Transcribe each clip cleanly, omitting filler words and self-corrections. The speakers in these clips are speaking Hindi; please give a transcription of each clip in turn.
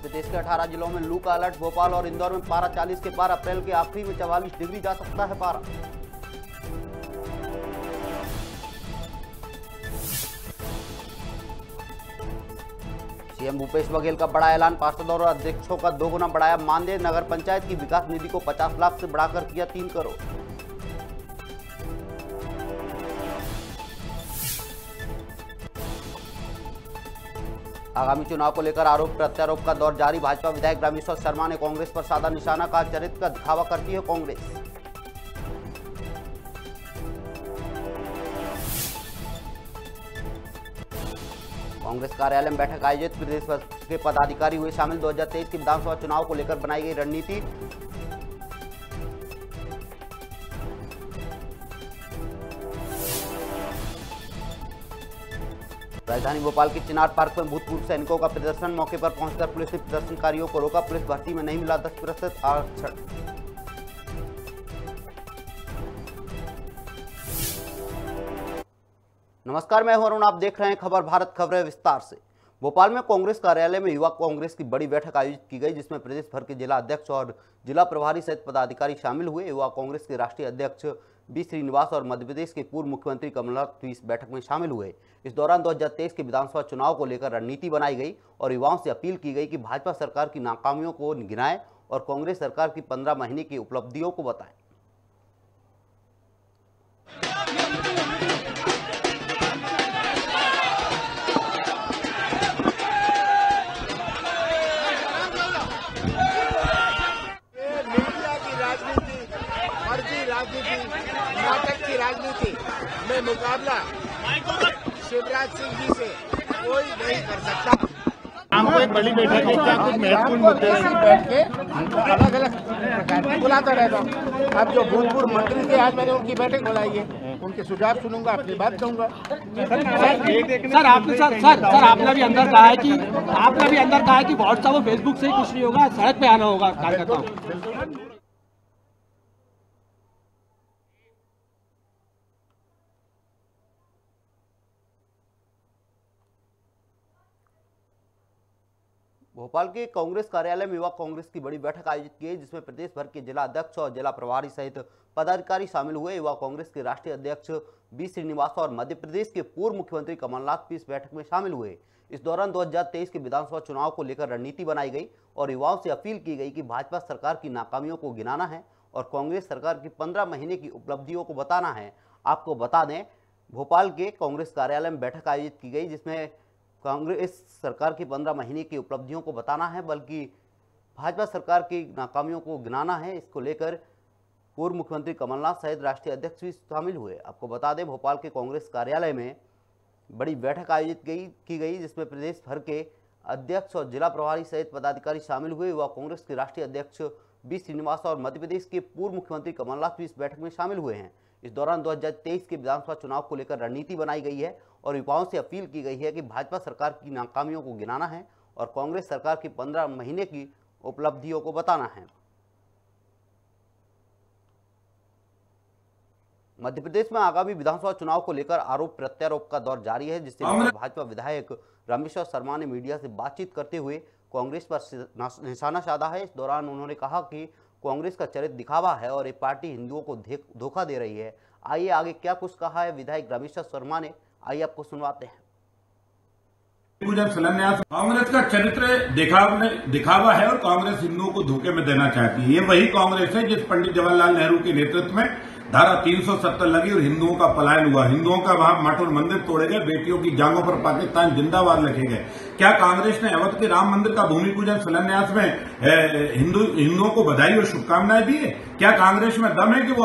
मध्य प्रदेश के 18 जिलों में लू का अलर्ट। भोपाल और इंदौर में पारा 40 के पार। अप्रैल के आखिरी में 44 डिग्री जा सकता है पारा। सीएम भूपेश बघेल का बड़ा ऐलान। पार्षद और अध्यक्षों का 2 गुना बढ़ाया मानदेय। नगर पंचायत की विकास निधि को 50 लाख से बढ़ाकर किया 3 करोड़। आगामी चुनाव को लेकर आरोप प्रत्यारोप का दौर जारी। भाजपा विधायक रामेश्वर शर्मा ने कांग्रेस पर साधा निशाना। कहा, चरित्र का दिखावा करती है कांग्रेस। कांग्रेस कार्यालय में बैठक आयोजित। प्रदेश भर के पदाधिकारी हुए शामिल। 2023 के विधानसभा चुनाव को लेकर बनाई गई रणनीति। राजधानी भोपाल के चिनार पार्क में भूतपूर्व सैनिकों का प्रदर्शन। मौके पर पहुंचकर पुलिस ने प्रदर्शनकारियों को रोका। पुलिस भर्ती में नहीं मिला 10% आरक्षण। नमस्कार, मैं हूं अरुण। आप देख रहे हैं खबर भारत। खबरें विस्तार से। भोपाल में कांग्रेस कार्यालय में युवा कांग्रेस की बड़ी बैठक आयोजित की गई, जिसमें प्रदेश भर के जिला अध्यक्ष और जिला प्रभारी सहित पदाधिकारी शामिल हुए। युवा कांग्रेस के राष्ट्रीय अध्यक्ष बी श्रीनिवास और मध्य प्रदेश के पूर्व मुख्यमंत्री कमलनाथ भी इस बैठक में शामिल हुए। इस दौरान 2023 के विधानसभा चुनाव को लेकर रणनीति बनाई गई और युवाओं से अपील की गई कि भाजपा सरकार की नाकामियों को गिनाएं और कांग्रेस सरकार की 15 महीने की उपलब्धियों को बताएं। नाटक की राजनीति में मुकाबला शिवराज सिंह जी से कोई नहीं कर सकता। हमको एक बड़ी बैठक है, क्या कुछ महत्वपूर्ण मुद्दे बैठ के अलग अलग प्रकार बुलाता रहता हूँ। अब जो भूतपूर्व मंत्री थे, आज मैंने उनकी बैठक बुलाई है, उनके सुझाव सुनूंगा, अपनी बात कहूंगा। सर आपने भी अंदर कहा है कि व्हाट्सएप और फेसबुक से ही कुछ नहीं होगा, सड़क पे आना होगा कार्यकर्ताओं। भोपाल के कांग्रेस कार्यालय में युवा कांग्रेस की बड़ी बैठक आयोजित की गई, जिसमें प्रदेश भर के जिला अध्यक्ष और जिला प्रभारी सहित पदाधिकारी शामिल हुए। युवा कांग्रेस के राष्ट्रीय अध्यक्ष बी श्रीनिवास और मध्य प्रदेश के पूर्व मुख्यमंत्री कमलनाथ भी इस बैठक में शामिल हुए। इस दौरान 2023 के विधानसभा चुनाव को लेकर रणनीति बनाई गई और युवाओं से अपील की गई कि भाजपा सरकार की नाकामियों को गिनाना है और कांग्रेस सरकार की 15 महीने की उपलब्धियों को बताना है। आपको बता दें, भोपाल के कांग्रेस कार्यालय में बैठक आयोजित की गई, जिसमें कांग्रेस सरकार की 15 महीने की उपलब्धियों को बताना है, बल्कि भाजपा सरकार की नाकामियों को गिनाना है। इसको लेकर पूर्व मुख्यमंत्री कमलनाथ सहित राष्ट्रीय अध्यक्ष भी शामिल हुए। आपको बता दें, भोपाल के कांग्रेस कार्यालय में बड़ी बैठक आयोजित की गई, जिसमें प्रदेश भर के अध्यक्ष और जिला प्रभारी सहित पदाधिकारी शामिल हुए। युवा कांग्रेस के राष्ट्रीय अध्यक्ष बी श्रीनिवास और मध्य प्रदेश के पूर्व मुख्यमंत्री कमलनाथ भी इस बैठक में शामिल हुए हैं। इस दौरान 2023 के विधानसभा चुनाव को लेकर रणनीति बनाई गई है और युवाओं से अपील की गई है कि भाजपा सरकार की नाकामियों को गिनाना है और कांग्रेस सरकार की 15 महीने की उपलब्धियों को बताना है। मध्य प्रदेश में आगामी विधानसभा चुनाव को लेकर आरोप प्रत्यारोप का दौर जारी है, जिससे भाजपा विधायक रामेश्वर शर्मा ने मीडिया से बातचीत करते हुए कांग्रेस पर निशाना साधा है। इस दौरान उन्होंने कहा कि कांग्रेस का चरित्र दिखावा है और ये पार्टी हिंदुओं को धोखा दे रही है। आइए आगे क्या कुछ कहा है विधायक रामेश्वर शर्मा ने, आइए आपको सुनवाते हैं। कांग्रेस का चरित्र दिखावा है और कांग्रेस हिंदुओं को धोखे में देना चाहती है। ये वही कांग्रेस है जिस पंडित जवाहरलाल नेहरू के नेतृत्व में धारा 370 लगी और हिंदुओं का पलायन हुआ। हिंदुओं का वहां मठ और मंदिर तोड़े गए, बेटियों की जांघों पर पाकिस्तान जिंदाबाद लिखे गए। क्या कांग्रेस ने अवध के राम मंदिर का भूमि पूजन शिलान्यास में हिंदुओं को बधाई और शुभकामनाएं दी है? क्या कांग्रेस में दम है कि वो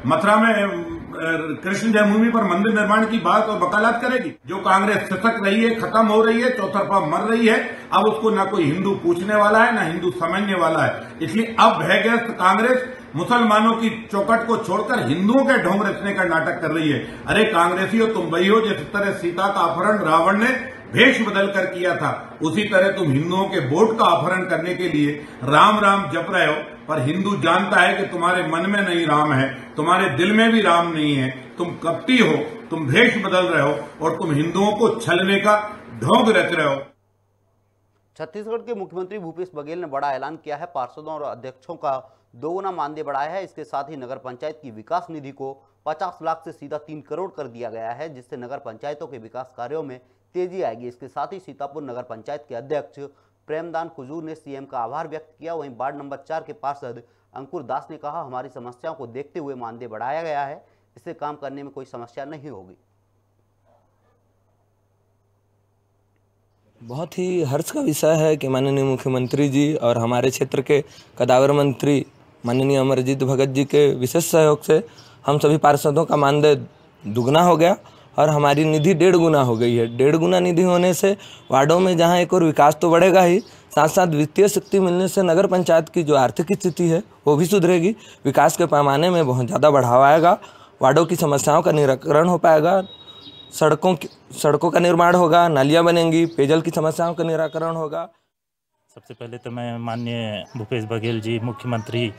मथुरा में कृष्ण जन्मभूमि पर मंदिर निर्माण की बात और वकालत करेगी? जो कांग्रेस खिसक रही है, खत्म हो रही है, चौतरफा मर रही है, अब उसको ना कोई हिंदू पूछने वाला है ना हिंदू समझने वाला है। इसलिए अब भयग्रस्त कांग्रेस मुसलमानों की चौकट को छोड़कर हिंदुओं के ढोंग रचने का नाटक कर रही है। अरे कांग्रेसियों, तुम वही हो जिस तरह सीता का अपहरण रावण ने भेष बदल कर किया था, उसी तरह तुम हिंदुओं के वोट का अपहरण करने के लिए राम राम जप रहे हो। पर हिंदू जानता है कि तुम्हारे मन में नहीं राम है, तुम्हारे दिल में भी राम नहीं है। तुम कपटी हो, तुम भेष बदल रहे हो और तुम हिंदुओं को छलने का ढोंग रच रहे हो। छत्तीसगढ़ के मुख्यमंत्री भूपेश बघेल ने बड़ा ऐलान किया है। पार्षदों और अध्यक्षों का 2 गुना मानदेय बढ़ाया है। इसके साथ ही नगर पंचायत की विकास निधि को 50 लाख से सीधा 3 करोड़ कर दिया गया है, जिससे नगर पंचायतों के विकास कार्यों में तेजी आएगी। इसके साथ ही सीतापुर नगर पंचायत के अध्यक्ष प्रेमदान कुजूर ने सीएम का आभार व्यक्त किया। वहीं वार्ड नंबर 4 के पार्षद अंकुर दास ने कहा, हमारी समस्याओं को देखते हुए मानदेय बढ़ाया गया है, इससे काम करने में कोई समस्या नहीं होगी। बहुत ही हर्ष का विषय है कि माननीय मुख्यमंत्री जी और हमारे क्षेत्र के कदावर मंत्री माननीय अमरजीत भगत जी के विशेष सहयोग से हम सभी पार्षदों का मानदेय दुगना हो गया और हमारी निधि 1.5 गुना हो गई है। 1.5 गुना निधि होने से वार्डों में जहां एक और विकास तो बढ़ेगा ही, साथ साथ वित्तीय शक्ति मिलने से नगर पंचायत की जो आर्थिक स्थिति है वो भी सुधरेगी। विकास के पैमाने में बहुत ज़्यादा बढ़ावा आएगा, वार्डों की समस्याओं का निराकरण हो पाएगा, सड़कों का निर्माण होगा, नालियाँ बनेंगी, पेयजल की समस्याओं का निराकरण होगा। सबसे पहले तो मैं माननीय भूपेश बघेल जी मुख्यमंत्री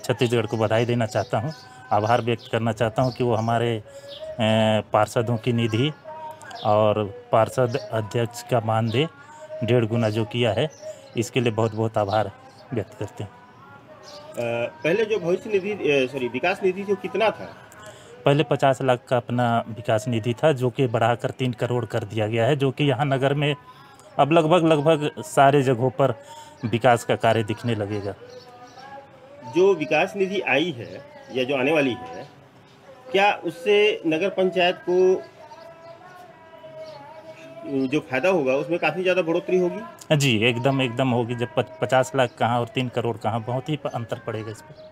छत्तीसगढ़ को बधाई देना चाहता हूं, आभार व्यक्त करना चाहता हूं कि वो हमारे पार्षदों की निधि और पार्षद अध्यक्ष का मानदेय 1.5 गुना जो किया है, इसके लिए बहुत बहुत आभार व्यक्त करते हैं। पहले जो भविष्य निधि विकास निधि जो कितना था? पहले 50 लाख का अपना विकास निधि था, जो कि बढ़ाकर 3 करोड़ कर दिया गया है, जो कि यहाँ नगर में अब लगभग सारे जगहों पर विकास का कार्य दिखने लगेगा। जो विकास निधि आई है या जो आने वाली है, क्या उससे नगर पंचायत को जो फायदा होगा उसमें काफ़ी ज़्यादा बढ़ोतरी होगी? जी एकदम होगी। जब 50 लाख कहाँ और 3 करोड़ कहाँ, बहुत ही अंतर पड़ेगा इस पर।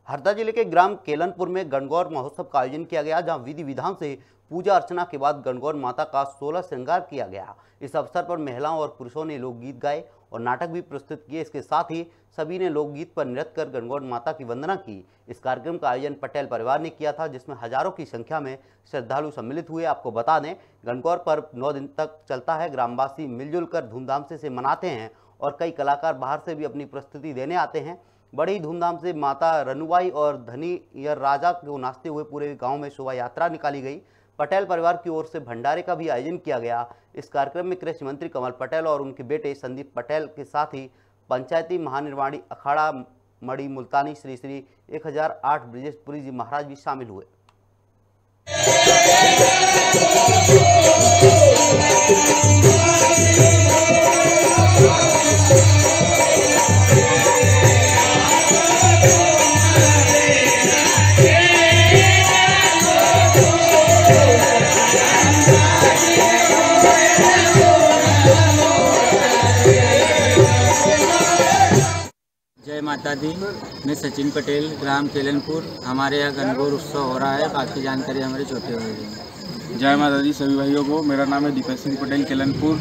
हरदा जिले के ग्राम केलनपुर में गणगौर महोत्सव का आयोजन किया गया, जहां विधि विधान से पूजा अर्चना के बाद गणगौर माता का 16 श्रृंगार किया गया। इस अवसर पर महिलाओं और पुरुषों ने लोकगीत गाए और नाटक भी प्रस्तुत किए। इसके साथ ही सभी ने लोकगीत पर नृत्य कर गणगौर माता की वंदना की। इस कार्यक्रम का आयोजन पटेल परिवार ने किया था, जिसमें हजारों की संख्या में श्रद्धालु सम्मिलित हुए। आपको बता दें, गणगौर पर्व 9 दिन तक चलता है। ग्रामवासी मिलजुल कर धूमधाम से इसे मनाते हैं और कई कलाकार बाहर से भी अपनी प्रस्तुति देने आते हैं। बड़ी ही धूमधाम से माता रनुबाई और धनीयर राजा को नाचते हुए पूरे गांव में शोभा यात्रा निकाली गई। पटेल परिवार की ओर से भंडारे का भी आयोजन किया गया। इस कार्यक्रम में कृषि मंत्री कमल पटेल और उनके बेटे संदीप पटेल के साथ ही पंचायती महानिर्वाणी अखाड़ा मड़ी मुल्तानी श्री 1008 ब्रिजेशपुरी जी महाराज भी शामिल हुए। जय माता दी। मैं सचिन पटेल, ग्राम केलनपुर। हमारे यहाँ गणगौर उत्सव हो रहा है, बाकी जानकारी हमारे छोटे हो रही है। जय माता दी सभी भाइयों को। मेरा नाम है दीपक सिंह पटेल, केलनपुर।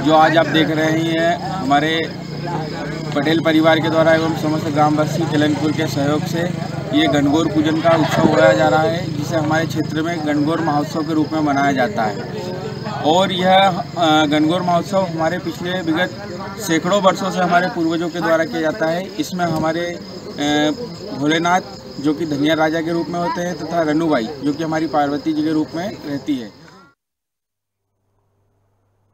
जो आज आप देख रहे हैं, हमारे पटेल परिवार के द्वारा एवं समस्त ग्रामवासी केलनपुर के सहयोग से ये गणगौर पूजन का उत्सव होया जा रहा है, जिसे हमारे क्षेत्र में गणगौर महोत्सव के रूप में मनाया जाता है। और यह गणगौर महोत्सव हमारे पिछले विगत सैकड़ों वर्षों से हमारे पूर्वजों के द्वारा किया जाता है। इसमें हमारे भोलेनाथ जो कि धनिया राजा के रूप में होते हैं तथा रनुबाई जो कि हमारी पार्वती जी के रूप में रहती है।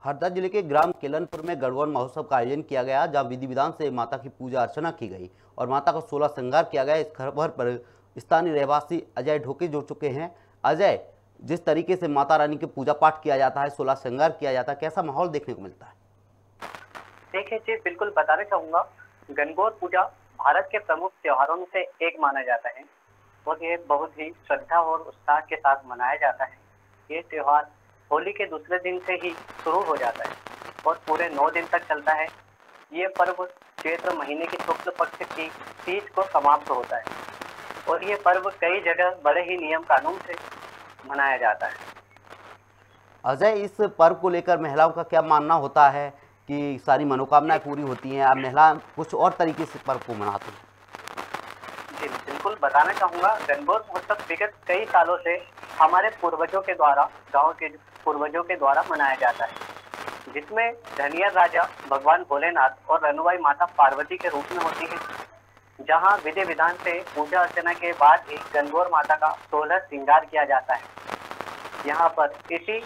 हरदा जिले के ग्राम केलनपुर में गणगौर महोत्सव का आयोजन किया गया, जहां विधि विधान से माता की पूजा अर्चना की गई और माता का 16 श्रृंगार किया गया। इस खबर पर स्थानीय रहवासी अजय ढोके जुड़ चुके हैं। अजय, जिस तरीके से माता रानी की पूजा पाठ किया जाता है, 16 श्रृंगार किया जाता है, कैसा माहौल देखने को मिलता है? देखिए जी, बिल्कुल बताना चाहूँगा, गणगौर पूजा भारत के प्रमुख त्योहारों में से एक माना जाता है और ये बहुत ही श्रद्धा और उत्साह के साथ मनाया जाता है। ये त्यौहार होली के दूसरे दिन से ही शुरू हो जाता है और पूरे 9 दिन तक चलता है। ये पर्व चैत्र महीने की शुक्ल पक्ष की तीज को समाप्त होता है और ये पर्व कई जगह बड़े ही नियम कानून से मनाया जाता है। अजय, इस पर्व को लेकर महिलाओं का क्या मानना होता है कि सारी मनोकामनाएं पूरी होती हैं? अब महिला कुछ और तरीके से पर्व को मनाती हैं। जी बिल्कुल बताना चाहूँगा, गणगौर महोत्सव विगत कई सालों से हमारे पूर्वजों के द्वारा, गांव के पूर्वजों के द्वारा मनाया जाता है, जिसमें धनिया राजा भगवान भोलेनाथ और रनुबाई माता पार्वती के रूप में होती है, जहां विधि विधान से पूजा अर्चना के बाद ही गणगौर माता का 16 श्रृंगार किया जाता है। यहाँ पर इसी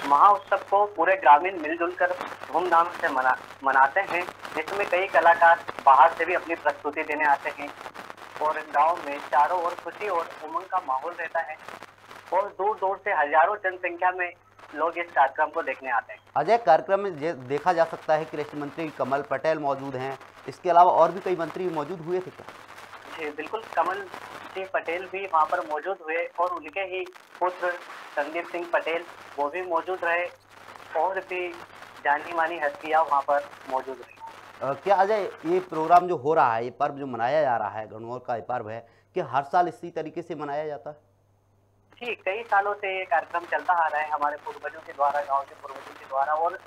महाउत्सव को पूरे ग्रामीण मिलजुल कर धूमधाम से मनाते हैं, जिसमें कई कलाकार बाहर से भी अपनी प्रस्तुति देने आते हैं और गांव में चारों ओर खुशी और उमंग का माहौल रहता है और दूर दूर से हजारों जनसंख्या में लोग इस कार्यक्रम को देखने आते हैं। अजय, कार्यक्रम में देखा जा सकता है कृषि मंत्री कमल पटेल मौजूद हैं, इसके अलावा और भी कई मंत्री मौजूद हुए थे क्या? जी बिल्कुल, कमल सिंह पटेल भी वहाँ पर मौजूद हुए और उनके ही पुत्र संदीप सिंह पटेल वो भी मौजूद रहे और भी जानी मानी हस्तियाँ वहाँ पर मौजूद रही। क्या अजय, ये प्रोग्राम जो हो रहा है, ये पर्व जो मनाया जा रहा है, गणगौर का ये पर्व है, कि हर साल इसी तरीके से मनाया जाता है? जी, कई सालों से ये कार्यक्रम चलता आ रहा है हमारे पूर्वजों के द्वारा, गांव के पूर्वजों के द्वारा। और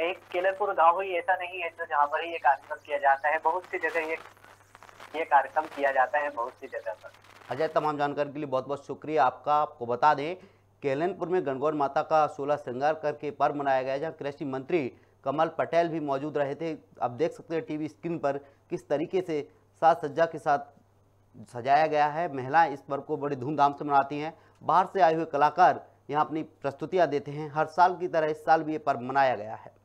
एक केलनपुर गांव ही ऐसा नहीं है जो जहाँ पर ही ये कार्यक्रम किया जाता है, बहुत सी जगह ये कार्यक्रम किया जाता है, बहुत सी जगह पर। अजय, तमाम जानकारी के लिए बहुत बहुत शुक्रिया आपका। आपको बता दें, केलनपुर में गणगौर माता का 16 श्रृंगार करके पर्व मनाया गया, जहाँ कृषि मंत्री कमल पटेल भी मौजूद रहे थे। आप देख सकते हैं टीवी स्क्रीन पर किस तरीके से साज सज्जा के साथ सजाया गया है। महिलाएं इस पर्व को बड़ी धूमधाम से मनाती हैं, बाहर से आए हुए कलाकार यहाँ अपनी प्रस्तुतियाँ देते हैं। हर साल की तरह इस साल भी ये पर्व मनाया गया है।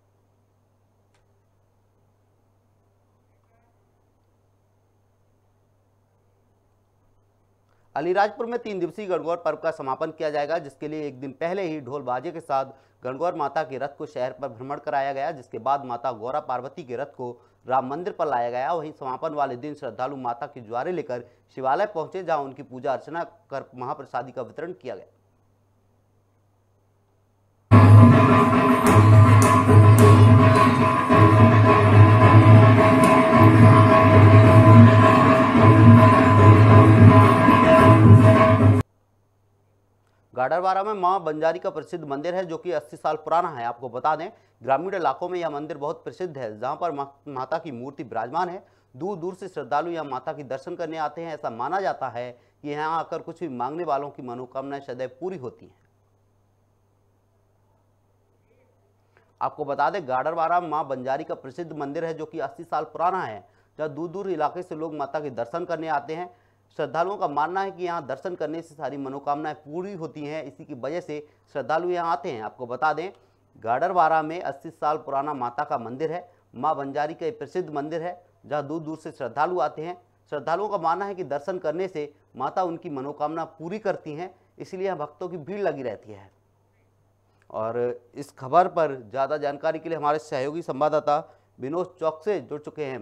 अलीराजपुर में 3 दिवसीय गणगौर पर्व का समापन किया जाएगा, जिसके लिए एक दिन पहले ही ढोल बाजे के साथ गणगौर माता के रथ को शहर पर भ्रमण कराया गया, जिसके बाद माता गौरा पार्वती के रथ को राम मंदिर पर लाया गया। वहीं समापन वाले दिन श्रद्धालु माता की ज्वारे लेकर शिवालय पहुंचे, जहां उनकी पूजा अर्चना कर महाप्रसादी का वितरण किया गया। गाडरवारा में मां बंजारी का प्रसिद्ध मंदिर है, जो कि 80 साल पुराना है। आपको बता दें, ग्रामीण इलाकों में यह मंदिर बहुत प्रसिद्ध है, जहां पर माता की मूर्ति विराजमान है। दूर दूर से श्रद्धालु यहां माता की दर्शन करने आते हैं। ऐसा माना जाता है कि यहां आकर कुछ भी मांगने वालों की मनोकामनाएं सदैव पूरी होती हैं। आपको बता दें, गाडरवारा मां बंजारी का प्रसिद्ध मंदिर है, जो कि 80 साल पुराना है, जहां दूर दूर इलाके से लोग माता के दर्शन करने आते हैं। श्रद्धालुओं का मानना है कि यहाँ दर्शन करने से सारी मनोकामनाएं पूरी होती हैं, इसी की वजह से श्रद्धालु यहाँ आते हैं। आपको बता दें, गाडरवारा में 80 साल पुराना माता का मंदिर है। मां बंजारी का एक प्रसिद्ध मंदिर है, जहाँ दूर दूर से श्रद्धालु आते हैं। श्रद्धालुओं का मानना है कि दर्शन करने से माता उनकी मनोकामना पूरी करती हैं, इसलिए यहाँ भक्तों की भीड़ लगी रहती है। और इस खबर पर ज़्यादा जानकारी के लिए हमारे सहयोगी संवाददाता विनोद चौक से जुड़ चुके हैं।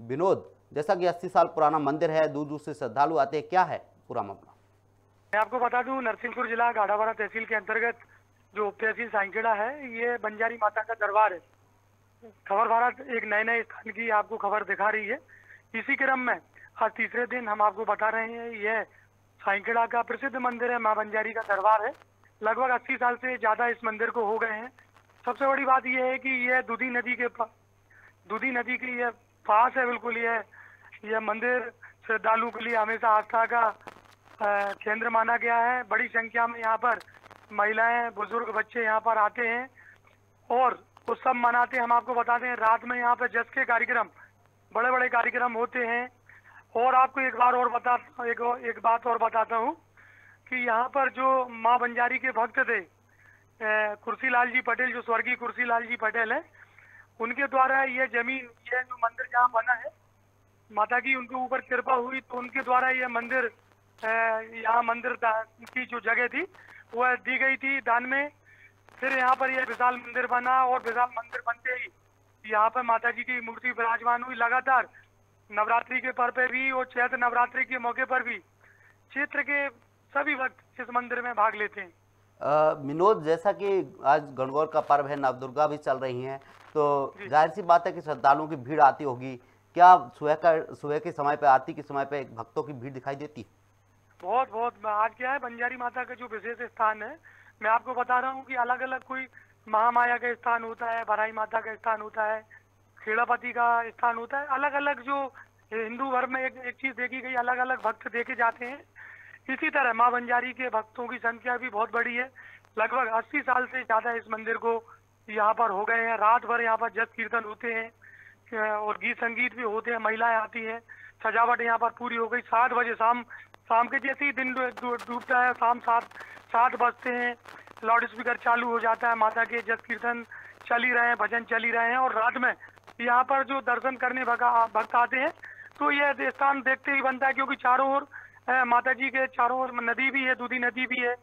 विनोद, जैसा कि 80 साल पुराना मंदिर है, दूर दूर से श्रद्धालु आते हैं, क्या है पूरा मामला? मैं आपको बता दूं, नरसिंहपुर जिला गाडावारा तहसील के अंतर्गत जो उप तहसील साइंखेड़ा है, ये बंजारी माता का दरबार है। खबर भारत एक नए स्थान की आपको खबर दिखा रही है। इसी क्रम में आज तीसरे दिन हम आपको बता रहे हैं, यह साइंखेड़ा का प्रसिद्ध मंदिर है, माँ बंजारी का दरबार है। लगभग 80 साल से ज्यादा इस मंदिर को हो गए हैं। सबसे बड़ी बात यह है कि यह दूधी नदी के ये पास है बिल्कुल। यह मंदिर श्रद्धालु के लिए हमेशा आस्था का केंद्र माना गया है। बड़ी संख्या में यहाँ पर महिलाएं, बुजुर्ग, बच्चे यहाँ पर आते हैं और उत्सव मनाते हैं। हम आपको बता दें, रात में यहाँ पर जस के कार्यक्रम, बड़े बड़े कार्यक्रम होते हैं। और आपको एक बात और बताता हूँ कि यहाँ पर जो माँ बंजारी के भक्त थे, कुर्सीलाल जी पटेल, जो स्वर्गीय कुर्सीलाल जी पटेल है, उनके द्वारा ये जमीन, ये जो मंदिर जहाँ बना है, माता की उनके ऊपर कृपा हुई, तो उनके द्वारा ये मंदिर, यहाँ मंदिर की जो जगह थी वह दी गई थी दान में। फिर यहाँ पर यह विशाल मंदिर बना और विशाल मंदिर बनते ही यहाँ पर माता जी की मूर्ति विराजमान हुई। लगातार नवरात्रि के पर्व पे भी और चैत्र नवरात्रि के मौके पर भी क्षेत्र के सभी भक्त इस मंदिर में भाग लेते हैं। विनोद, जैसा कि आज गणगौर का पर्व है, नवदुर्गा भी चल रही हैं, तो जाहिर सी बात है कि श्रद्धालुओं की भीड़ आती होगी। क्या सुबह के समय पे, आरती के समय पे भक्तों की भीड़ दिखाई देती है? बहुत। आज क्या है, बंजारी माता का जो विशेष स्थान है, मैं आपको बता रहा हूँ कि अलग अलग कोई महामाया का स्थान होता है, भराई माता का स्थान होता है, खेड़ापति का स्थान होता है। अलग अलग जो हिंदू धर्म में एक चीज देखी गई, अलग अलग भक्त देखे जाते हैं। इसी तरह माँ बंजारी के भक्तों की संख्या भी बहुत बड़ी है। लगभग 80 साल से ज्यादा इस मंदिर को यहाँ पर हो गए हैं। रात भर यहाँ पर जस कीर्तन होते हैं और गीत संगीत भी होते हैं, महिलाएं आती हैं, सजावट यहाँ पर पूरी हो गई। 7 बजे शाम के जैसे ही दिन डूबता है, शाम साथ बजते हैं, लाउड स्पीकर चालू हो जाता है, माता के जस कीर्तन चल ही रहे हैं, भजन चल ही रहे हैं, और रात में यहाँ पर जो दर्शन करने भक्त आते हैं तो यह स्थान देखते ही बनता है, क्योंकि चारों ओर माता जी के चारों ओर नदी भी है, दूधी नदी भी है।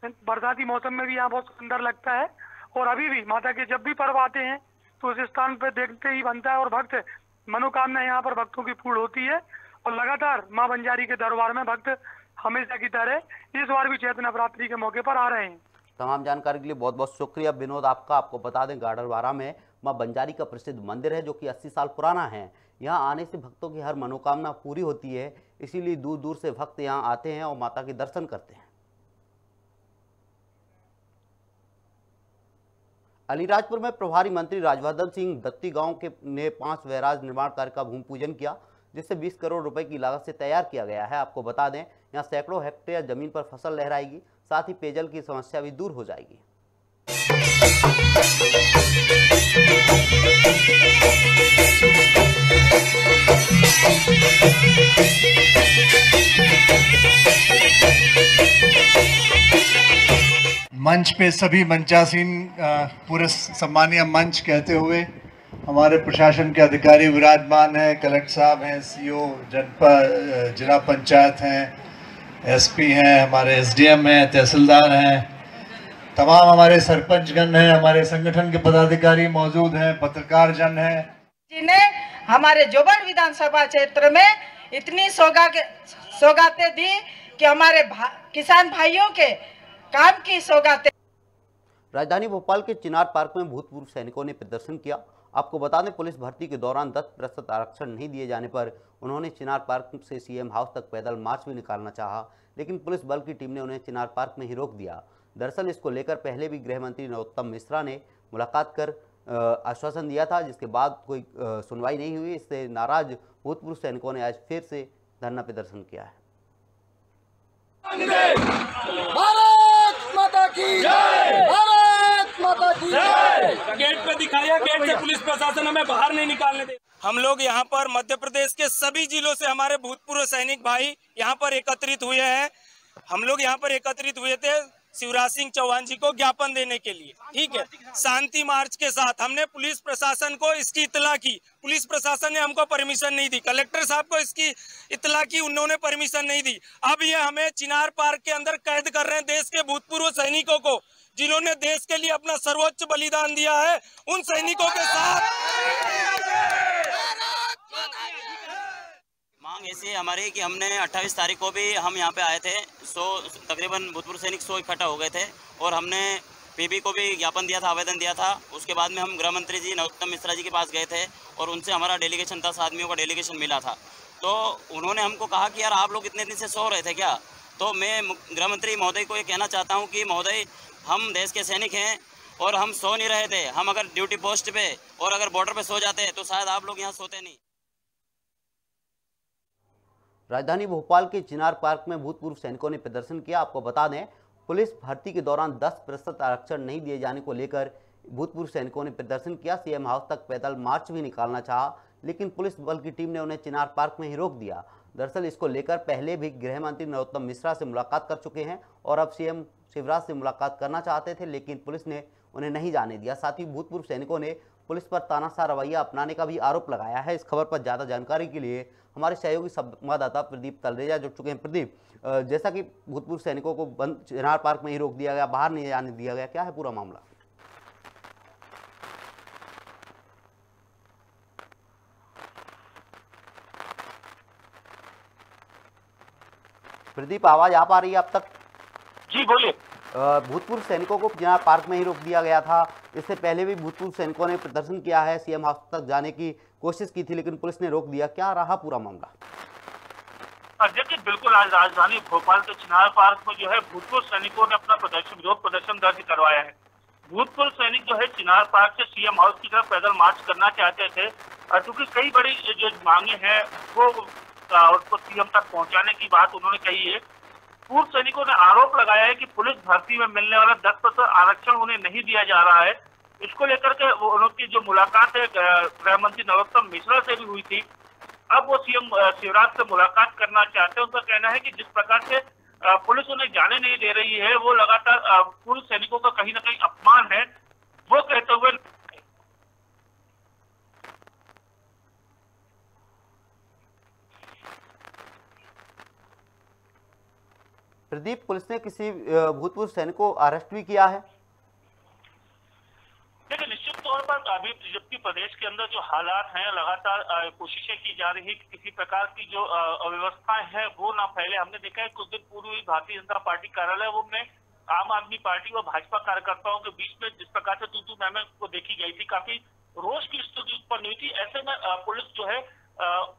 बरसाती मौसम में भी यहाँ बहुत सुंदर लगता है, और अभी भी माता के जब भी पर्व आते हैं तो उस स्थान पर देखते ही बनता है, और भक्त मनोकामना यहाँ पर भक्तों की पूर्ण होती है, और लगातार माँ बंजारी के दरबार में भक्त हमेशा की तरह इस बार भी चैत्र नवरात्रि के मौके पर आ रहे हैं। तमाम जानकारी के लिए बहुत बहुत शुक्रिया विनोद आपका। आपको बता दें गाडरवारा में मां बंजारी का प्रसिद्ध मंदिर है जो कि 80 साल पुराना है। यहां आने से भक्तों की हर मनोकामना पूरी होती है, इसीलिए दूर दूर से भक्त यहां आते हैं और माता के दर्शन करते हैं। अलीराजपुर में प्रभारी मंत्री राजवर्धन सिंह दत्ती गांव ने 5 बैराज निर्माण कार्य का भूमि पूजन किया, जिसे 20 करोड़ रुपए की लागत से तैयार किया गया है। आपको बता दें यहाँ सैकड़ों हेक्टेयर जमीन पर फसल लहराएगी, साथ ही पेयजल की समस्या भी दूर हो जाएगी। मंच पे सभी मंचासीन पूरे सम्मानीय मंच कहते हुए हमारे प्रशासन के अधिकारी विराजमान हैं, कलेक्टर साहब हैं, सीओ जनपद जिला पंचायत हैं, एसपी हैं, हमारे एसडीएम हैं, तहसीलदार हैं, तमाम हमारे सरपंचगण हैं, हमारे संगठन के पदाधिकारी मौजूद हैं, पत्रकार जन हैं। जिन्हें हमारे जोबन विधानसभा क्षेत्र में इतनी सौगातें दी कि हमारे किसान भाइयों के काम की सौगातें। राजधानी भोपाल के चिनार पार्क में भूतपूर्व सैनिकों ने प्रदर्शन किया। आपको बता दें पुलिस भर्ती के दौरान 10% आरक्षण नहीं दिए जाने पर उन्होंने चिनार पार्क से सीएम हाउस तक पैदल मार्च भी निकालना चाहा, लेकिन पुलिस बल की टीम ने उन्हें चिनार पार्क में ही रोक दिया। दरअसल इसको लेकर पहले भी गृह मंत्री नरोत्तम मिश्रा ने मुलाकात कर आश्वासन दिया था, जिसके बाद कोई सुनवाई नहीं हुई। इससे नाराज भूतपूर्व सैनिकों ने आज फिर से धरना प्रदर्शन किया है। भारत माता की जय, भारत माता की जय। गेट पे दिखाया, गेट से पुलिस प्रशासन हमें बाहर नहीं निकालने दे। हम लोग यहाँ पर मध्य प्रदेश के सभी जिलों से हमारे भूतपूर्व सैनिक भाई यहाँ पर एकत्रित हुए हैं। हम लोग यहाँ पर एकत्रित हुए थे शिवराज सिंह चौहान जी को ज्ञापन देने के लिए, ठीक है। शांति मार्च के साथ हमने पुलिस प्रशासन को इसकी इत्तला की, पुलिस प्रशासन ने हमको परमिशन नहीं दी, कलेक्टर साहब को इसकी इत्तला की, उन्होंने परमिशन नहीं दी। अब ये हमें चिनार पार्क के अंदर कैद कर रहे हैं देश के भूतपूर्व सैनिकों को, जिन्होंने देश के लिए अपना सर्वोच्च बलिदान दिया है। उन सैनिकों के साथ मांग ऐसी है हमारी कि हमने 28 तारीख को भी हम यहाँ पे आए थे, तकरीबन भूतपूर्व सैनिक 100 इकट्ठा हो गए थे, और हमने पीबी को भी ज्ञापन दिया था, आवेदन दिया था। उसके बाद में हम गृह मंत्री जी नरोत्तम मिश्रा जी के पास गए थे और उनसे हमारा डेलीगेशन 10 आदमियों का डेलीगेशन मिला था। तो उन्होंने हमको कहा कि यार आप लोग इतने दिन से सो रहे थे क्या। तो मैं गृह मंत्री महोदय को ये कहना चाहता हूँ कि महोदय हम देश के सैनिक हैं और हम सो नहीं रहे थे। हम अगर ड्यूटी पोस्ट पे और अगर बॉर्डर पे सो जाते तो शायद आप लोग यहाँ सोते नहीं। राजधानी भोपाल के चिनार पार्क में भूतपूर्व सैनिकों ने प्रदर्शन किया। आपको बता दें पुलिस भर्ती के दौरान 10% आरक्षण नहीं दिए जाने को लेकर भूतपूर्व सैनिकों ने प्रदर्शन किया। सीएम हाउस तक पैदल मार्च भी निकालना चाहा, लेकिन पुलिस बल की टीम ने उन्हें चिनार पार्क में ही रोक दिया। दरअसल इसको लेकर पहले भी गृह मंत्री नरोत्तम मिश्रा से मुलाकात कर चुके हैं और अब सीएम शिवराज से मुलाकात करना चाहते थे, लेकिन पुलिस ने उन्हें नहीं जाने दिया। साथ ही भूतपूर्व सैनिकों ने पुलिस पर तानाशाह रवैया अपनाने का भी आरोप लगाया है। इस खबर पर ज़्यादा जानकारी के लिए हमारे सहयोगी संवाददाता प्रदीप तलरेजा जुड़ चुके हैं। प्रदीप, जैसा कि भूतपूर्व सैनिकों को बंद चिनार पार्क में ही रोक दिया गया, बाहर नहीं जाने दिया गया, क्या है पूरा मामला? प्रदीप, आवाज आ पा रही है आप तक? जी बोलिए। भूतपूर्व सैनिकों को चिनार पार्क में ही रोक दिया गया था। इससे पहले भी भूतपूर्व सैनिकों ने प्रदर्शन किया है, सीएम हाउस तक जाने की कोशिश की थी, लेकिन पुलिस ने रोक दिया। क्या रहा पूरा मामला? देखिए, बिल्कुल आज राजधानी भोपाल के चिनार पार्क में जो है भूतपूर्व सैनिकों ने अपना विरोध प्रदर्शन दर्ज करवाया है। भूतपूर्व सैनिक जो है चिनार पार्क से सीएम हाउस की तरफ पैदल मार्च करना चाहते थे, क्योंकि कई बड़ी जो मांगे हैं वो उसको सीएम तक पहुंचाने की बात उन्होंने कही है। पूर्व सैनिकों ने आरोप लगाया है कि पुलिस भर्ती में मिलने वाला 10% आरक्षण उन्हें नहीं दिया जा रहा है। इसको लेकर के उनकी जो मुलाकात है गृह मंत्री नरोत्तम मिश्रा से भी हुई थी, अब वो सीएम शिवराज से मुलाकात करना चाहते हैं। उनका कहना है कि जिस प्रकार से पुलिस उन्हें जाने नहीं दे रही है, वो लगातार पूर्व सैनिकों का कहीं ना कहीं अपमान है, वो कहते हुए प्रदीप, पुलिस ने किसी भूतपूर्व सैनिक को अरेस्ट भी किया है? देखिए, निश्चित तौर पर अभी जबकि प्रदेश के अंदर जो हालात हैं, लगातार कोशिशें की जा रही है कि किसी प्रकार की जो अव्यवस्थाएं हैं वो ना फैले। हमने देखा है कुछ दिन पूर्व ही भारतीय जनता पार्टी कार्यालय वो में आम आदमी पार्टी व भाजपा कार्यकर्ताओं के बीच में जिस प्रकार से तू मैम को देखी गई थी, काफी रोष की स्थिति उत्पन्न हुई थी। ऐसे में पुलिस जो है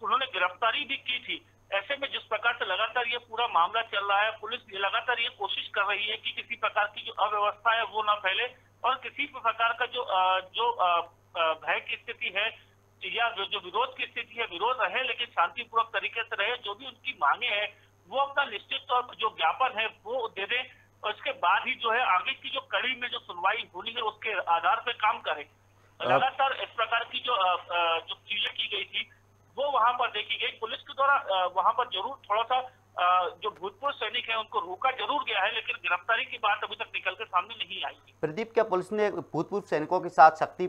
उन्होंने गिरफ्तारी भी की थी। ऐसे में जिस प्रकार से लगातार ये पूरा मामला चल रहा है, पुलिस लगातार ये कोशिश कर रही है कि किसी प्रकार की जो अव्यवस्था है वो ना फैले और किसी प्रकार का जो भय की स्थिति है या जो विरोध की स्थिति है, विरोध रहे लेकिन शांतिपूर्वक तरीके से रहे। जो भी उनकी मांगे हैं वो अपना निश्चित तौर पर जो ज्ञापन है वो दे दें और उसके बाद ही जो है आगे की जो कड़ी में जो सुनवाई होनी है उसके आधार पर काम करें। लगातार इस प्रकार की जो चीजें की गई थी वो वहां पर देखी गई। पुलिस के द्वारा वहां पर जरूर थोड़ा सा जो भूतपूर्व सैनिक है उनको रोका जरूर गया है, लेकिन गिरफ्तारी की बात अभी तक निकल के सामने नहीं आई। प्रदीप, क्या पुलिस ने भूतपूर्व सैनिकों के साथ सख्ती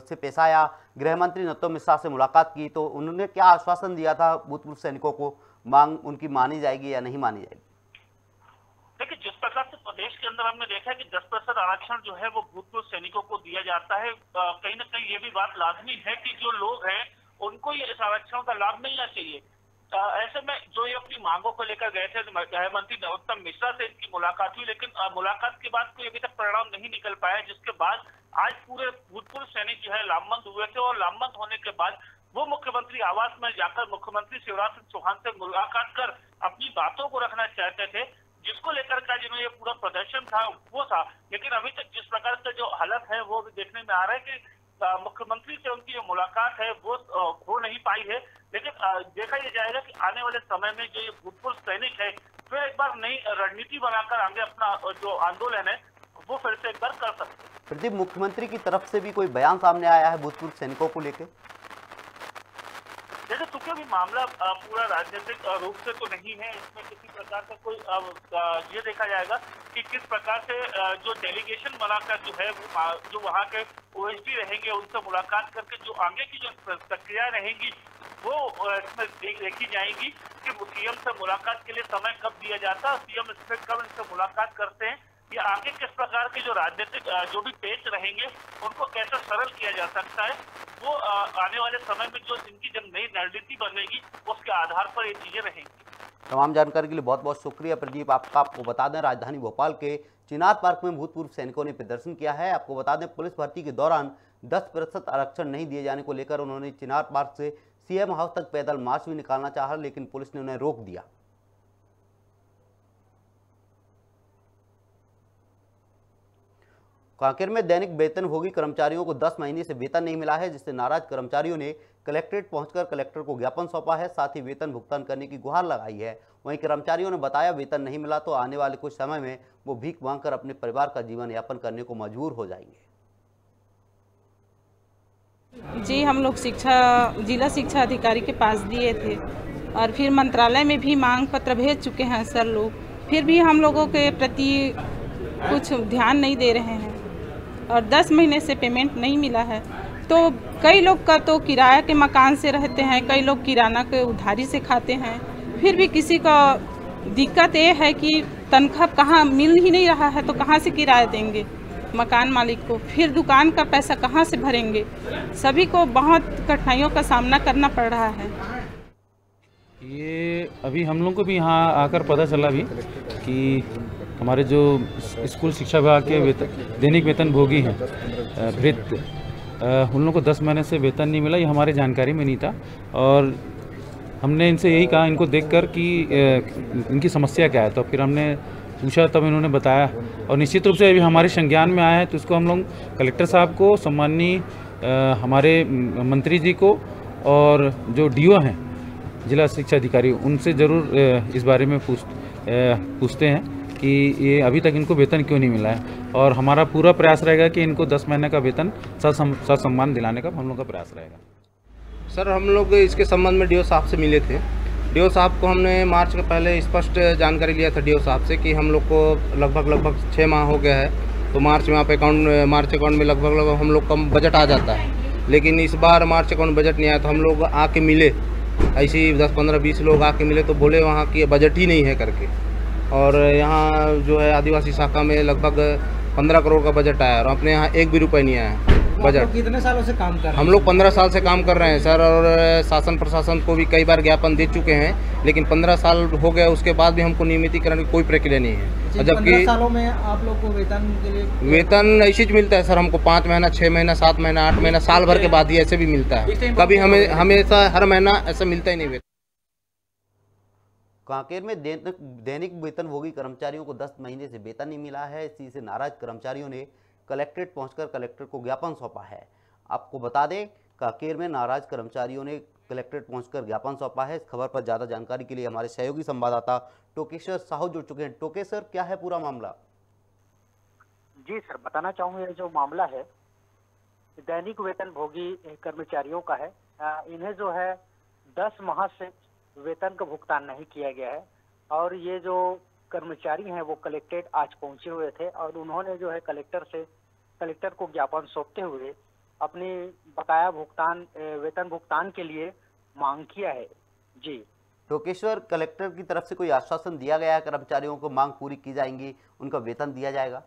से पेश आया? गृह मंत्री नरोत्तम मिश्रा से मुलाकात की तो उन्होंने क्या आश्वासन दिया था भूतपूर्व सैनिकों को? मांग उनकी मानी जाएगी या नहीं मानी जाएगी? देखिए, जिस प्रकार से प्रदेश के अंदर हमने देखा है कि 10% आरक्षण जो है वो भूतपूर्व सैनिकों को दिया जाता है, कहीं ना कहीं ये भी बात लाजमी है कि जो लोग हैं उनको ये इस आरक्षण का लाभ मिलना चाहिए। ऐसे में जो ये अपनी मांगों को लेकर गए थे, गृह मंत्री नरोत्तम मिश्रा से इनकी मुलाकात हुई, लेकिन मुलाकात के बाद कोई अभी तक परिणाम नहीं निकल पाया, जिसके बाद आज पूरे भूतपूर्व सैनिक जो है लामबंद हुए थे और लामबंद होने के बाद वो मुख्यमंत्री आवास में जाकर मुख्यमंत्री शिवराज सिंह चौहान से मुलाकात कर अपनी बातों को रखना चाहते थे, जिसको लेकर का जिन्होंने ये पूरा प्रदर्शन था वो था। लेकिन अभी तक जिस प्रकार से जो हालत है वो भी देखने में आ रहा है कि मुख्यमंत्री से उनकी जो मुलाकात है वो हो नहीं पाई है। लेकिन देखा यह जाएगा कि आने वाले समय में जो ये भूतपूर्व सैनिक है फिर एक बार नई रणनीति बनाकर आगे अपना जो आंदोलन है वो फिर से एक बार कर सकते हैं। प्रदीप, मुख्यमंत्री की तरफ से भी कोई बयान सामने आया है भूतपूर्व सैनिकों को लेकर? जैसे चूंकि भी मामला पूरा राजनीतिक रूप से तो नहीं है, इसमें किसी प्रकार का कोई ये देखा जाएगा कि किस प्रकार से जो डेलीगेशन बनाकर जो है जो वहाँ के ओएसडी रहेंगे उनसे मुलाकात करके जो आगे की जो प्रक्रिया रहेंगी वो इसमें देखी जाएंगी कि सीएम से मुलाकात के लिए समय कब दिया जाता है, सीएम इसमें कब इनसे मुलाकात करते हैं, या आगे किस प्रकार के जो राजनीतिक जो भी पेच रहेंगे उनको कैसे सरल किया जा सकता है, वो आने वाले समय में जो इनकी जब नई रणनीति बनेगी उसके आधार पर ये चीजें रहेंगी। तमाम जानकारी के लिए बहुत बहुत शुक्रिया प्रदीप आपका। आपको बता दें, राजधानी भोपाल के चिनार पार्क में भूतपूर्व सैनिकों ने प्रदर्शन किया है। आपको बता दें, पुलिस भर्ती के दौरान 10% आरक्षण नहीं दिए जाने को लेकर उन्होंने चिनार पार्क से सीएम हाउस तक पैदल मार्च भी निकालना चाहा, लेकिन पुलिस ने उन्हें रोक दिया। कांकेर में दैनिक वेतनभोगी कर्मचारियों को 10 महीने से वेतन नहीं मिला है, जिससे नाराज कर्मचारियों ने कलेक्ट्रेट पहुंचकर कलेक्टर को ज्ञापन सौंपा है, साथ ही वेतन भुगतान करने की गुहार लगाई है। वहीं कर्मचारियों ने बताया वेतन नहीं मिला तो आने वाले कुछ समय में वो भीख मांगकर अपने परिवार का जीवन यापन करने को मजबूर हो जाएंगे। जी, हम लोग जिला शिक्षा अधिकारी के पास दिए थे और फिर मंत्रालय में भी मांग पत्र भेज चुके हैं सर लोग, फिर भी हम लोगों के प्रति कुछ ध्यान नहीं दे रहे हैं और 10 महीने से पेमेंट नहीं मिला है। तो कई लोग का तो किराया के मकान से रहते हैं, कई लोग किराना के उधारी से खाते हैं, फिर भी किसी का दिक्कत ये है कि तनख्वाह कहाँ मिल ही नहीं रहा है तो कहाँ से किराया देंगे मकान मालिक को, फिर दुकान का पैसा कहाँ से भरेंगे। सभी को बहुत कठिनाइयों का सामना करना पड़ रहा है। ये अभी हम लोग को भी यहाँ आकर पता चला भी कि हमारे जो स्कूल शिक्षा विभाग के दैनिक वेतन भोगी हैं भृत्य, उन लोगों को 10 महीने से वेतन नहीं मिला। ये हमारे जानकारी में नहीं था और हमने इनसे यही कहा इनको देखकर कि इनकी समस्या क्या है, तो फिर हमने पूछा तब इन्होंने बताया और निश्चित रूप से अभी हमारे संज्ञान में आया है तो इसको हम लोग कलेक्टर साहब को, सम्माननीय हमारे मंत्री जी को और जो डीओ हैं जिला शिक्षा अधिकारी उनसे ज़रूर इस बारे में पूछते हैं कि ये अभी तक इनको वेतन क्यों नहीं मिला है और हमारा पूरा प्रयास रहेगा कि इनको 10 महीने का वेतन सम्मान दिलाने का हम लोग का प्रयास रहेगा। सर, हम लोग इसके संबंध में डीओ साहब से मिले थे डीओ साहब को हमने मार्च के पहले स्पष्ट जानकारी लिया था डीओ साहब से कि हम लोग को लगभग 6 माह हो गया है, तो मार्च में आप मार्च अकाउंट में लगभग हम लोग का बजट आ जाता है। लेकिन इस बार मार्च अकाउंट बजट नहीं आया, तो हम लोग आके मिले, ऐसे ही 10, 15, 20 लोग आके मिले तो बोले वहाँ की बजट ही नहीं है करके। और यहाँ जो है आदिवासी शाखा में लगभग 15 करोड़ का बजट आया और अपने यहाँ 1 भी रुपये नहीं आया बजट। कितने सालों से काम कर रहे हैं? हम लोग 15 साल से काम कर रहे हैं सर, और शासन प्रशासन को भी कई बार ज्ञापन दे चुके हैं, लेकिन 15 साल हो गए उसके बाद भी हमको नियमितीकरण की कोई प्रक्रिया नहीं है। जबकि 15 सालों में आप लोग को वेतन के लिए वेतन ऐसे ही मिलता है सर, हमको 5 महीना, 6 महीना, 7 महीना, 8 महीना, साल भर के बाद ही ऐसे भी मिलता है। कभी हमेशा हर महीना ऐसा मिलता ही नहीं वेतन। कांकेर में दैनिक वेतनभोगी कर्मचारियों को 10 महीने से वेतन नहीं मिला है। इसी से नाराज कर्मचारियों ने कलेक्ट्रेट पहुंचकर कलेक्टर को ज्ञापन सौंपा है। आपको बता दें, कांकेर में नाराज कर्मचारियों ने कलेक्ट्रेट पहुंचकर ज्ञापन सौंपा है। इस खबर पर ज़्यादा जानकारी के लिए हमारे सहयोगी संवाददाता टोकेश्वर साहू जुड़ चुके हैं। टोकेश्वर, क्या है पूरा मामला? जी सर, बताना चाहूँगा ये जो मामला है दैनिक वेतनभोगी कर्मचारियों का है। इन्हें जो है 10 माह से वेतन का भुगतान नहीं किया गया है और ये जो कर्मचारी हैं वो कलेक्ट्रेट आज पहुंचे हुए थे और उन्होंने जो है कलेक्टर को ज्ञापन सौंपते हुए अपनी बकाया भुगतान वेतन भुगतान के लिए मांग किया है। जी टोकेश्वर, कलेक्टर की तरफ से कोई आश्वासन दिया गया है कर्मचारियों को मांग पूरी की जाएंगी, उनका वेतन दिया जाएगा?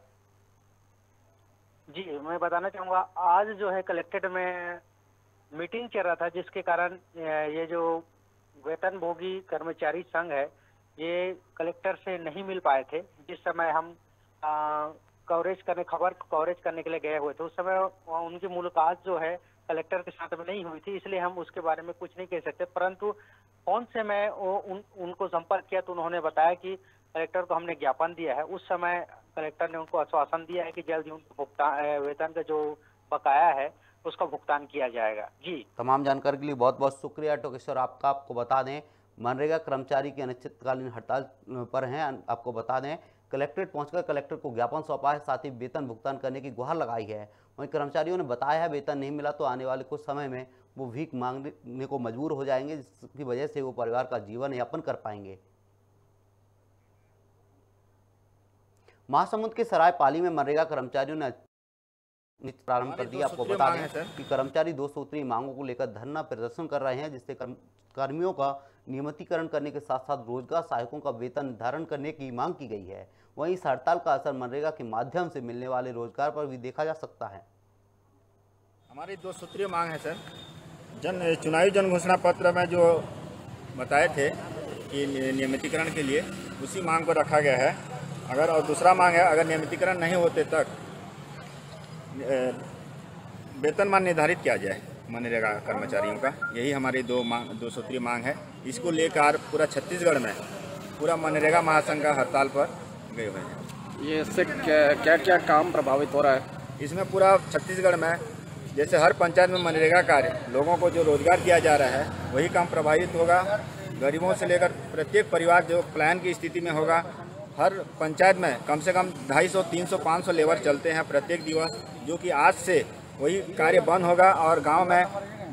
जी, मैं बताना चाहूँगा आज जो है कलेक्ट्रेट में मीटिंग चल रहा था, जिसके कारण ये जो वेतनभोगी कर्मचारी संघ है ये कलेक्टर से नहीं मिल पाए थे। जिस समय हम खबर कवरेज करने के लिए गए हुए थे उस समय उनकी मुलाकात जो है कलेक्टर के साथ में नहीं हुई थी, इसलिए हम उसके बारे में कुछ नहीं कह सकते। परंतु फोन से मैं उनको संपर्क किया तो उन्होंने बताया कि कलेक्टर को हमने ज्ञापन दिया है। उस समय कलेक्टर ने उनको आश्वासन दिया है कि जल्द ही उनको भुगतान वेतन का जो बकाया है उसका भुगतान किया जाएगा। जी, तमाम जानकारी के लिए बहुत बहुत शुक्रिया टोकेश्वर आपका। आपको बता दें, मनरेगा कर्मचारी की अनिश्चितकालीन हड़ताल पर हैं। आपको बता दें, कलेक्ट्रेट पहुंचकर कलेक्टर को ज्ञापन सौंपा है, साथ ही वेतन भुगतान करने की गुहार लगाई है। वहीं कर्मचारियों ने बताया है वेतन नहीं मिला तो आने वाले कुछ समय में वो भीख मांगने को मजबूर हो जाएंगे, जिसकी वजह से वो परिवार का जीवन यापन कर पाएंगे। महासमुंद के सरायपाली में मनरेगा कर्मचारियों ने प्रारंभ कर दिया। आपको बता दें कि कर्मचारी 2 सूत्रीय मांगों को लेकर धरना प्रदर्शन कर रहे हैं, जिससे कर्मियों का नियमितीकरण करने के साथ साथ रोजगार सहायकों का वेतन निर्धारण करने की मांग की गई है। वहीं इस हड़ताल का असर मनरेगा के माध्यम से मिलने वाले रोजगार पर भी देखा जा सकता है। हमारी 2 सूत्रीय मांग है सर। चुनावी जन घोषणा पत्र में जो बताए थे कि नियमितीकरण के लिए, उसी मांग को रखा गया है। और दूसरा मांग है, अगर नियमितीकरण नहीं होते तक वेतनमान निर्धारित किया जाए मनरेगा कर्मचारियों का। यही हमारी 2 सूत्रीय मांग है। इसको लेकर पूरा छत्तीसगढ़ में पूरा मनरेगा महासंघ का हड़ताल पर गए हुए हैं। ये इससे क्या क्या काम प्रभावित हो रहा है? इसमें पूरा छत्तीसगढ़ में जैसे हर पंचायत में मनरेगा कार्य लोगों को जो रोजगार दिया जा रहा है वही काम प्रभावित होगा। गरीबों से लेकर प्रत्येक परिवार जो प्लान की स्थिति में होगा। हर पंचायत में कम से कम 250, 300, 500 लेबर चलते हैं प्रत्येक दिवस, जो कि आज से वही कार्य बंद होगा और गांव में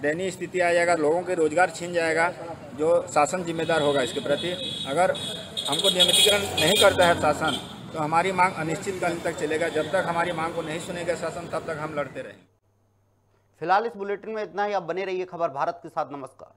दयनीय स्थिति आ जाएगा, लोगों के रोजगार छीन जाएगा, जो शासन जिम्मेदार होगा इसके प्रति। अगर हमको नियमितीकरण नहीं करता है शासन तो हमारी मांग अनिश्चितकाल तक चलेगा। जब तक हमारी मांग को नहीं सुनेगा शासन तब तक हम लड़ते रहेंगे। फिलहाल इस बुलेटिन में इतना ही। आप बने रहिए खबर भारत के साथ। नमस्कार।